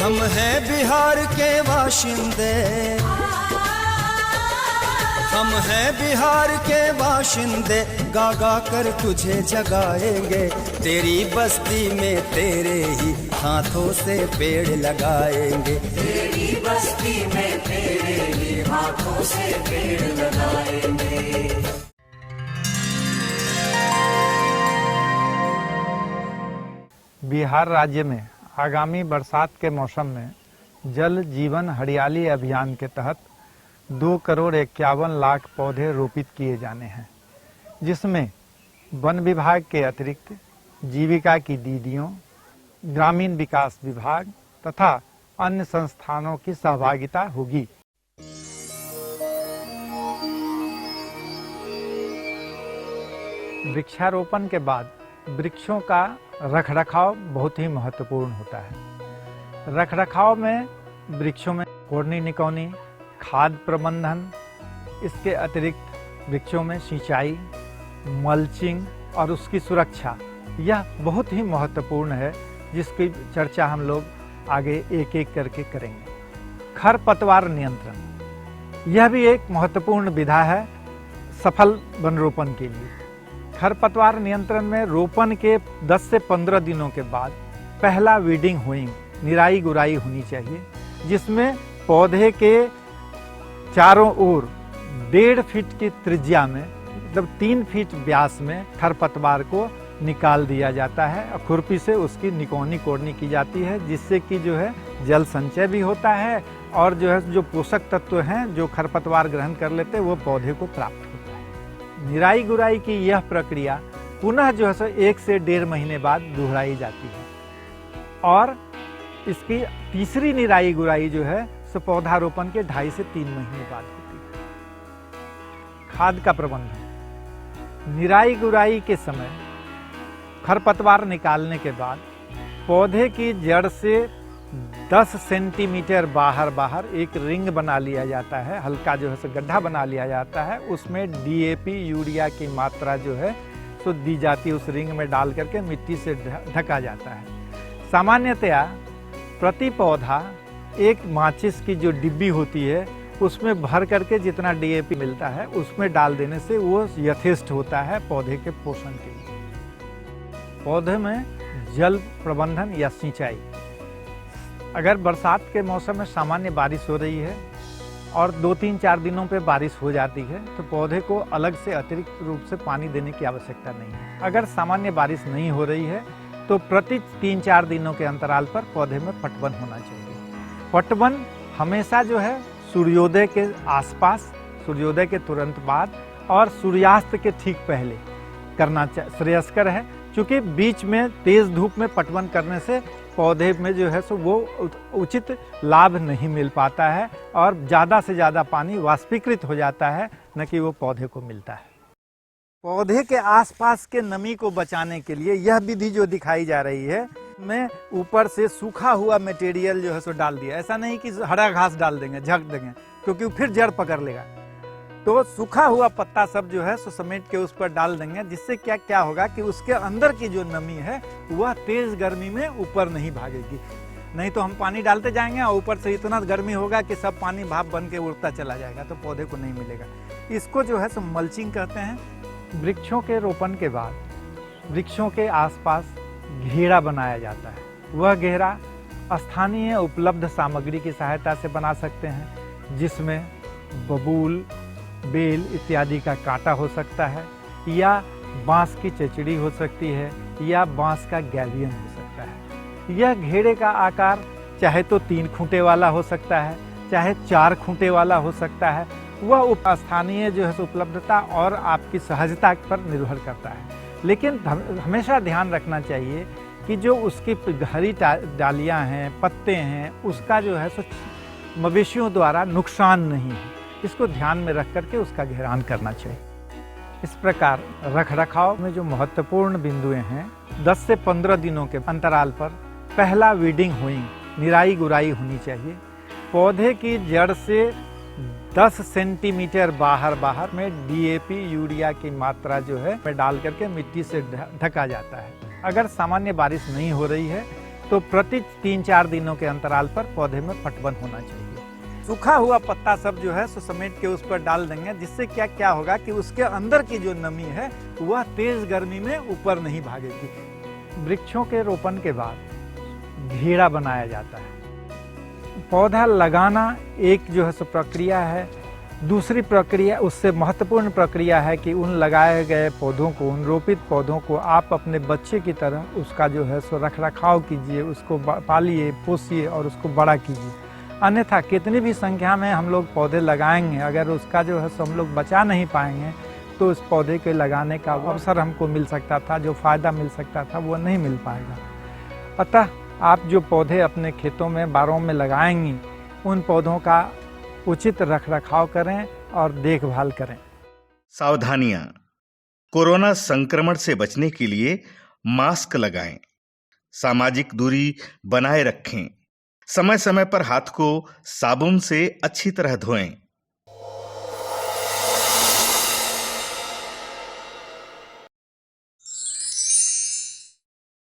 हम हैं बिहार के बाशिंदे, हम हैं बिहार के बाशिंदे, गा गा कर तुझे जगाएंगे। तेरी बस्ती में तेरे ही हाथों से पेड़ लगाएंगे। तेरी बस्ती में तेरे ही हाथों से पेड़ लगाएंगे। बिहार राज्य में आगामी बरसात के मौसम में जल जीवन हरियाली अभियान के तहत 2,51,00,000 पौधे रोपित किए जाने हैं, जिसमें वन विभाग के अतिरिक्त जीविका की दीदियों, ग्रामीण विकास विभाग तथा अन्य संस्थानों की सहभागिता होगी। वृक्षारोपण के बाद वृक्षों का रखरखाव बहुत ही महत्वपूर्ण होता है। रखरखाव में वृक्षों में कोड़नी निकौनी, खाद प्रबंधन, इसके अतिरिक्त वृक्षों में सिंचाई, मल्चिंग और उसकी सुरक्षा, यह बहुत ही महत्वपूर्ण है, जिसकी चर्चा हम लोग आगे एक एक करके करेंगे। खरपतवार नियंत्रण, यह भी एक महत्वपूर्ण विधा है सफल वन रोपण के लिए। खरपतवार नियंत्रण में रोपण के 10 से 15 दिनों के बाद पहला वीडिंग होइंग, निराई गुराई होनी चाहिए, जिसमें पौधे के चारों ओर 1.5 फीट की त्रिज्या में, मतलब 3 फीट व्यास में खरपतवार को निकाल दिया जाता है और खुरपी से उसकी निकौनी कोड़नी की जाती है, जिससे कि जो है जल संचय भी होता है और जो है जो पोषक तत्व हैं जो खरपतवार ग्रहण कर लेते हैं वो पौधे को प्राप्त होता है। निराई गुराई की यह प्रक्रिया पुनः जो है सो 1 से 1.5 महीने बाद दोहराई जाती है और इसकी तीसरी निराई गुराई जो है सो पौधारोपण के 2.5 से 3 महीने बाद होती है। खाद का प्रबंधन, निराई गुराई के समय खरपतवार निकालने के बाद पौधे की जड़ से 10 सेंटीमीटर बाहर एक रिंग बना लिया जाता है, हल्का जो है सो गड्ढा बना लिया जाता है, उसमें DAP यूरिया की मात्रा जो है सो दी जाती है, उस रिंग में डाल करके मिट्टी से ढका जाता है। सामान्यतया प्रति पौधा एक माचिस की जो डिब्बी होती है उसमें भर करके जितना DAP मिलता है उसमें डाल देने से वो यथेष्ट होता है पौधे के पोषण के लिए। पौधे में जल प्रबंधन या सिंचाई, अगर बरसात के मौसम में सामान्य बारिश हो रही है और 2-3-4 दिनों पे बारिश हो जाती है तो पौधे को अलग से अतिरिक्त रूप से पानी देने की आवश्यकता नहीं है। अगर सामान्य बारिश नहीं हो रही है तो प्रति 3-4 दिनों के अंतराल पर पौधे में पटवन होना चाहिए। पटवन हमेशा जो है सूर्योदय के आसपास, सूर्योदय के तुरंत बाद और सूर्यास्त के ठीक पहले करना श्रेयस्कर है, क्योंकि बीच में तेज धूप में पटवन करने से पौधे में जो है सो वो उचित लाभ नहीं मिल पाता है और ज़्यादा से ज़्यादा पानी वाष्पीकृत हो जाता है, न कि वो पौधे को मिलता है। पौधे के आसपास के नमी को बचाने के लिए यह विधि जो दिखाई जा रही है, में ऊपर से सूखा हुआ मटेरियल जो है सो डाल दिया। ऐसा नहीं कि हरा घास डाल देंगे, झक देंगे, क्योंकि फिर जड़ पकड़ लेगा। तो सूखा हुआ पत्ता सब जो है सो समेट के उस पर डाल देंगे, जिससे क्या होगा कि उसके अंदर की जो नमी है वह तेज गर्मी में ऊपर नहीं भागेगी। नहीं तो हम पानी डालते जाएंगे और ऊपर से इतना गर्मी होगा कि सब पानी भाप बन के उड़ता चला जाएगा, तो पौधे को नहीं मिलेगा। इसको जो है सो मल्चिंग कहते हैं। वृक्षों के रोपण के बाद वृक्षों के आसपास घेरा बनाया जाता है। वह घेरा स्थानीय उपलब्ध सामग्री की सहायता से बना सकते हैं, जिसमें बबूल, बेल इत्यादि का कांटा हो सकता है, या बांस की चचड़ी हो सकती है, या बांस का गैबियन हो सकता है। यह घेरे का आकार चाहे तो 3 खूंटे वाला हो सकता है, चाहे 4 खूंटे वाला हो सकता है। वह स्थानीय जो है उपलब्धता और आपकी सहजता पर निर्भर करता है। लेकिन हमेशा ध्यान रखना चाहिए कि जो उसकी हरी डालियाँ हैं, पत्ते हैं, उसका जो है सो मवेशियों द्वारा नुकसान नहीं है। इसको ध्यान में रख करके उसका घेरान करना चाहिए। इस प्रकार रखरखाव में जो महत्वपूर्ण बिंदुएं हैं, 10 से 15 दिनों के अंतराल पर पहला वीडिंग होइंग, निराई गुराई होनी चाहिए। पौधे की जड़ से 10 सेंटीमीटर बाहर में DAP यूरिया की मात्रा जो है डाल करके मिट्टी से ढका जाता है। अगर सामान्य बारिश नहीं हो रही है तो प्रति 3-4 दिनों के अंतराल पर पौधे में पटवन होना चाहिए। सूखा हुआ पत्ता सब जो है सो समेट के उस पर डाल देंगे, जिससे क्या होगा कि उसके अंदर की जो नमी है वह तेज गर्मी में ऊपर नहीं भागेगी। वृक्षों के रोपण के बाद घेरा बनाया जाता है। पौधा लगाना एक जो है सो प्रक्रिया है। दूसरी प्रक्रिया, उससे महत्वपूर्ण प्रक्रिया है कि उन लगाए गए पौधों को, उन रोपित पौधों को आप अपने बच्चे की तरह उसका जो है सो रख रखाव कीजिए, उसको पालिए, पोसिए और उसको बड़ा कीजिए। अन्यथा कितनी भी संख्या में हम लोग पौधे लगाएंगे, अगर उसका जो है सो हम लोग बचा नहीं पाएंगे तो उस पौधे के लगाने का अवसर हमको मिल सकता था, जो फ़ायदा मिल सकता था वो नहीं मिल पाएगा। अतः आप जो पौधे अपने खेतों में, बारों में लगाएंगी, उन पौधों का उचित रख रखाव करें और देखभाल करें। सावधानियां। कोरोना संक्रमण से बचने के लिए मास्क लगाएं, सामाजिक दूरी बनाए रखें, समय समय पर हाथ को साबुन से अच्छी तरह धोएं,